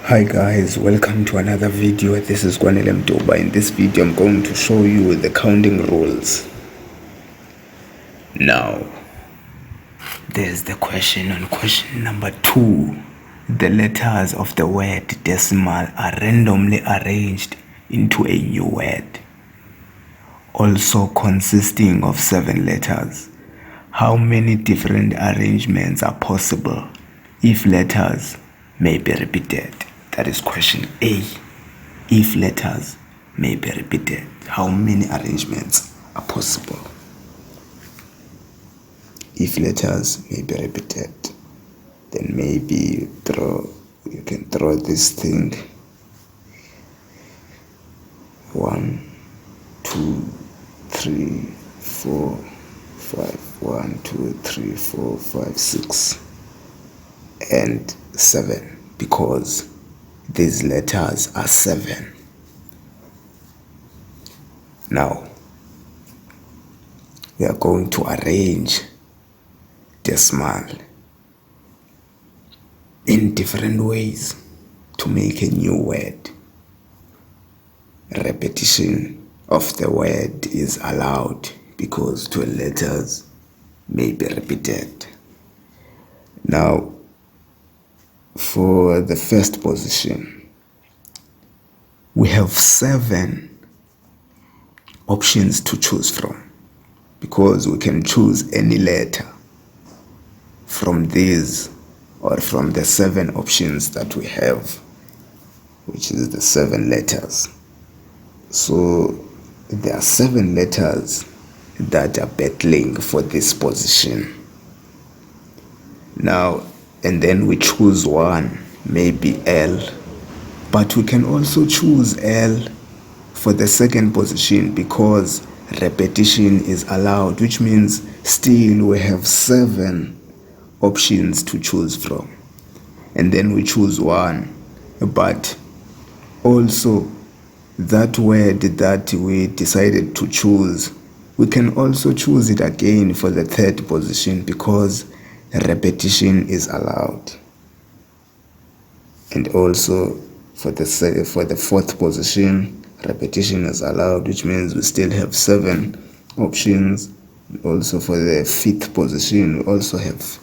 Hi guys, welcome to another video. This is Quantitative. In this video I'm going to show you the counting rules. Now there's the question on question number 2. The letters of the word decimal are randomly arranged into a new word, also consisting of 7 letters. How many different arrangements are possible if letters may be repeated? That is question A. If letters may be repeated, how many arrangements are possible? If letters may be repeated, then maybe you can draw this thing. 1, 2, 3, 4, 5. 1, 2, 3, 4, 5, 6, and 7, because these letters are 7. Now we are going to arrange decimal in different ways to make a new word. Repetition of the word is allowed because 12 letters may be repeated. Now, for the first position, we have 7 options to choose from, because we can choose any letter from these or from the 7 options that we have, which is the 7 letters. So there are 7 letters that are battling for this position. Now, and then we choose one, maybe L, but we can also choose L for the second position because repetition is allowed, which means still we have 7 options to choose from. And then we choose one, but also that word that we decided to choose, we can also choose it again for the third position because repetition is allowed. And also for the fourth position, repetition is allowed, which means we still have 7 options. Also for the 5th position, we also have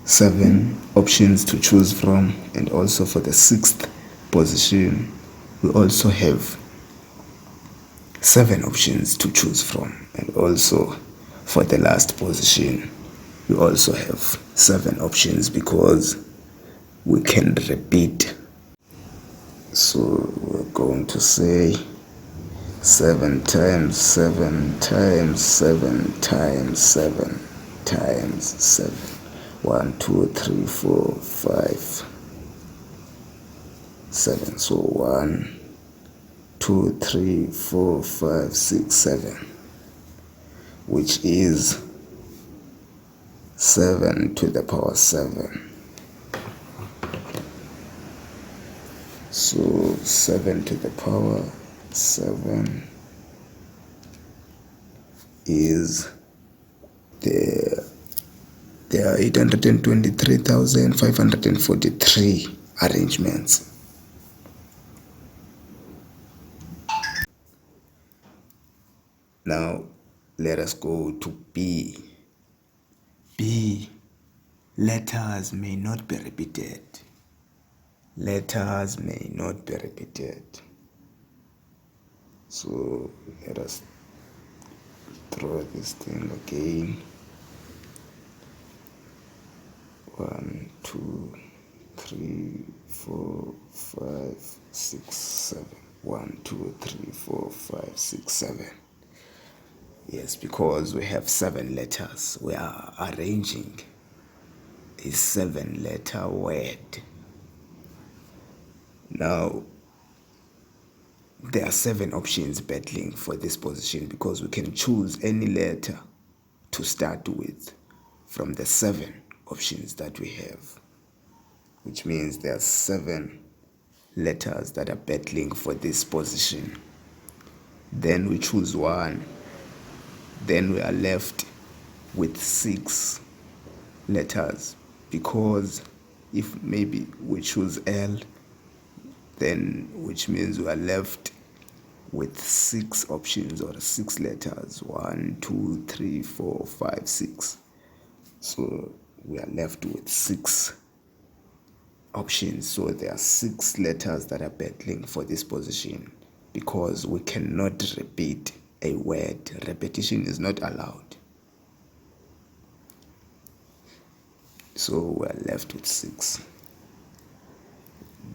7 options to choose from, and also for the 6th position we also have 7 options to choose from, and also for the last position we also have 7 options because we can repeat. So we're going to say 7 times 7 times 7 times 7 times 7. 1, 2, 3, 4, 5, 7. So 1, 2, 3, 4, 5, 6, 7, which is 7 to the power 7. So 7 to the power 7 is there are 823,543 arrangements. Now let us go to B. B, letters may not be repeated. Letters may not be repeated. So let us draw this thing again. 1, 2, 3, 4, 5, 6, 7. 1, 2, 3, 4, 5, 6, 7. Yes, because we have 7 letters. We are arranging a 7-letter word. Now, there are 7 options battling for this position because we can choose any letter to start with from the 7 options that we have, which means there are 7 letters that are battling for this position. Then we choose one, then we are left with 6 letters, because if maybe we choose L, then which means we are left with 6 options or 6 letters. 1, 2, 3, 4, 5, 6. So we are left with 6 options. So there are 6 letters that are battling for this position because we cannot repeat a word. Repetition is not allowed. So we are left with 6.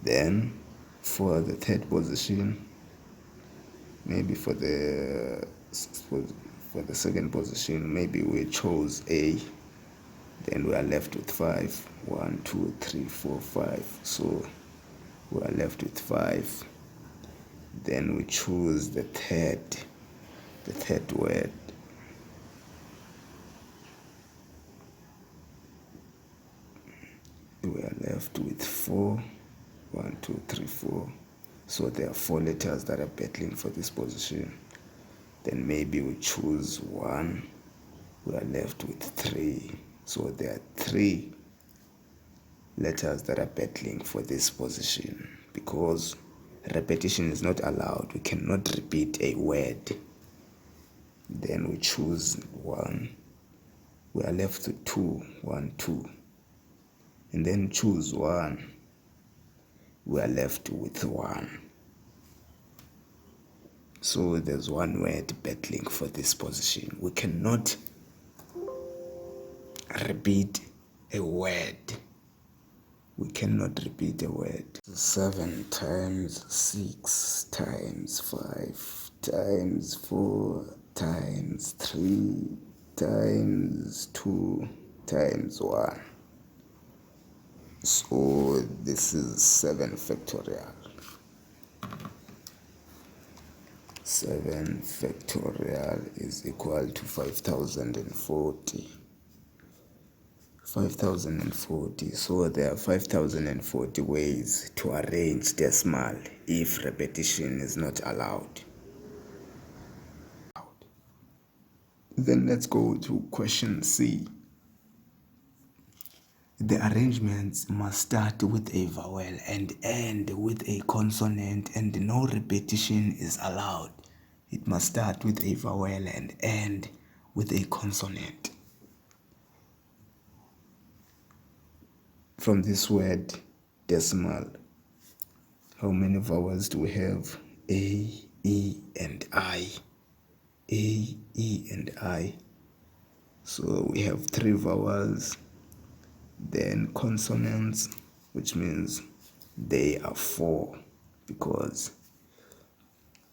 Then for the third position, maybe for the second position, maybe we chose A. Then we are left with 5. 1, 2, 3, 4, 5. So we are left with 5. Then we choose the third word. We are left with 4. 1, 2, 3, 4. So there are 4 letters that are battling for this position. Then maybe we choose 1. We are left with 3. So there are 3 letters that are battling for this position because repetition is not allowed. We cannot repeat a word. Then we choose 1. We are left with 2. 1, 2. And then choose 1. We are left with 1. So there's 1 word battling for this position. We cannot repeat a word. We cannot repeat a word. 7 times 6 times 5 times 4 times 3 times 2 times 1. So this is 7 factorial. 7 factorial is equal to 5040. 5040. So there are 5040 ways to arrange decimal if repetition is not allowed. Then let's go to question C. The arrangements must start with a vowel and end with a consonant, and no repetition is allowed. It must start with a vowel and end with a consonant. From this word decimal, how many vowels do we have? A, E, and I. A, E, and I. So we have 3 vowels. Then consonants, which means they are 4 because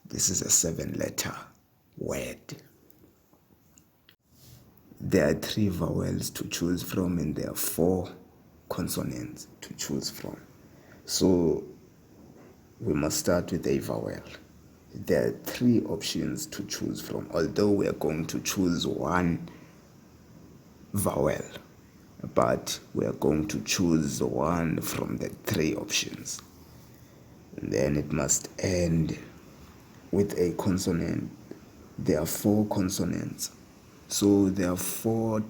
this is a 7-letter word. There are 3 vowels to choose from and there are 4 consonants to choose from. So we must start with a vowel. There are 3 options to choose from, although we are going to choose 1 vowel, but we are going to choose 1 from the 3 options. And then it must end with a consonant. There are 4 consonants. So there are 4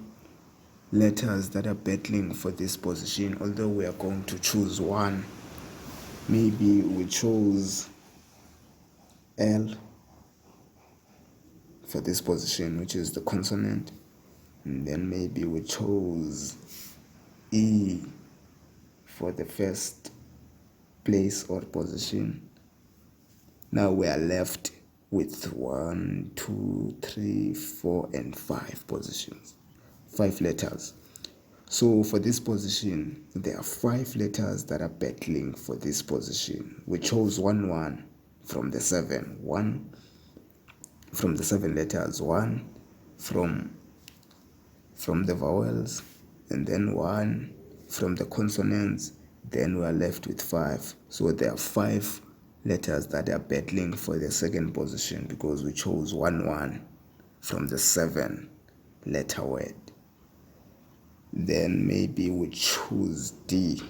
letters that are battling for this position, although we are going to choose 1. Maybe we chose L for this position, which is the consonant. And then maybe we chose E for the first place or position. Now we are left with 1, 2, 3, 4, and 5 positions. 5 letters. So for this position, there are 5 letters that are battling for this position. We chose 1, 1 from the 7. 1 from the 7 letters. 1 from the vowels, and then 1 from the consonants. Then we are left with 5. So there are 5 letters that are battling for the second position because we chose 1, 1 from the 7-letter word. Then maybe we choose D.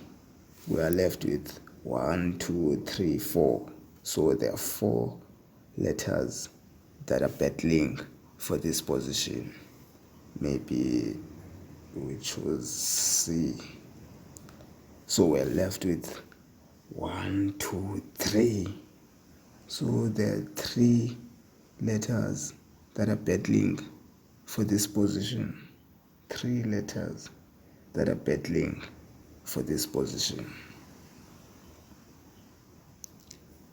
We are left with 1, 2, 3, 4. So there are 4 letters that are battling for this position. Maybe we choose C. So we're left with 1, 2, 3. So there are 3 letters that are battling for this position. 3 letters that are battling for this position.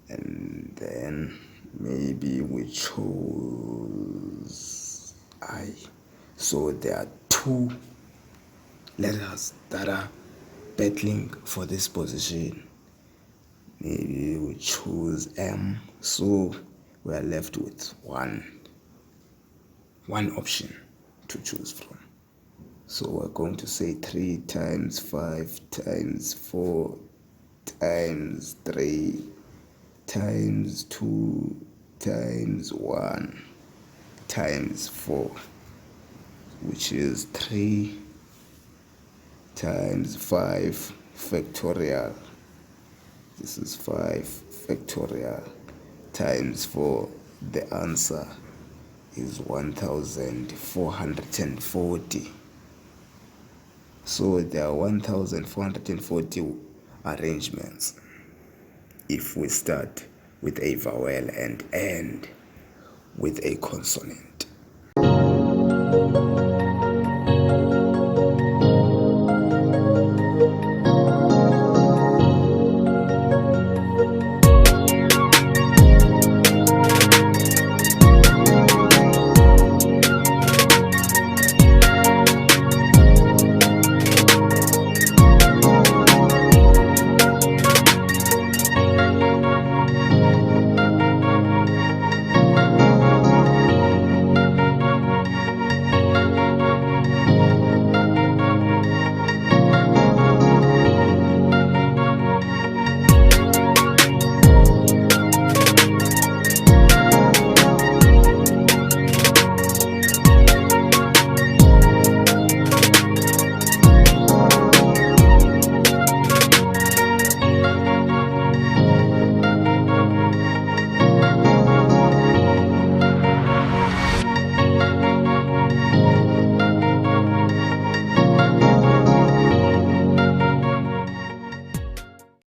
And then maybe we chose I. So there are 2 letters that are battling for this position. Maybe we choose M. So we are left with one option to choose from. So we're going to say 3 times 5 times 4 times 3 times 2 times 1 times 4, which is 3 times 5 factorial. This is 5 factorial times 4. The answer is 1440. So there are 1440 arrangements if we start with a vowel and end with a consonant.